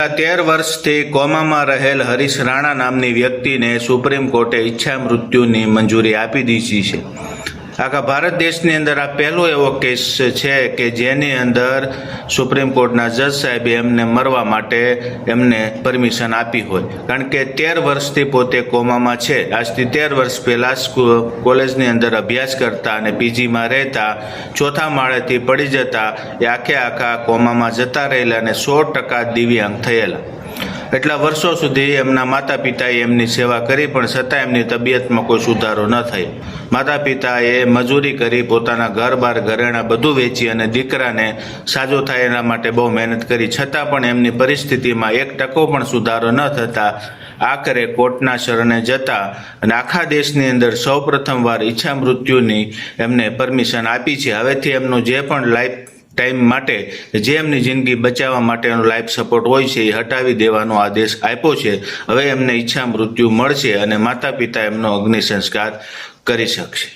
13 વર્ષથી કોમામાં રહેલ હરીશ રાણા નામની વ્યક્તિને સુપ્રીમ કોર્ટે ઈચ્છા મૃત્યુની મંજૂરી આપી દીધી છે। આખા ભારત દેશની અંદર આ પહેલો એવો કેસ છે કે જેની અંદર સુપ્રીમ કોર્ટના જજ સાહેબે એમને મરવા માટે એમને પરમિશન આપી હોય, કારણ કે 13 વર્ષથી પોતે કોમામાં છે। આજથી 13 વર્ષ પહેલાં કોલેજની અંદર અભ્યાસ કરતા અને પીજીમાં રહેતા ચોથા માળેથી પડી જતા એ આખા કોમામાં જતા રહેલા અને 100% દિવ્યાંગ થયેલા। એટલા વર્ષો સુધી એમના માતા પિતાએ એમની સેવા કરી, પણ છતાં એમની તબિયતમાં કોઈ સુધારો ન થયો। માતા પિતાએ મજૂરી કરી, પોતાના ઘર બાર ઘરેણાં બધું વેચી અને દીકરાને સાજો થાય એના માટે બહુ મહેનત કરી, છતાં પણ એમની પરિસ્થિતિમાં 1% પણ સુધારો ન થતાં આખરે કોર્ટના શરણે જતા અને આખા દેશની અંદર સૌપ્રથમવાર ઈચ્છા મૃત્યુની એમને પરમિશન આપી છે। હવેથી એમનું જે પણ લાઈફ ટાઈમ માટે જે એમની જિંદગી બચાવવા માટેનો લાઈફ સપોર્ટ હોય છે એ હટાવી દેવાનો આદેશ આપ્યો છે। હવે એમને ઈચ્છા મૃત્યુ મળશે અને માતા પિતા એમનો અગ્નિ સંસ્કાર કરી શકશે।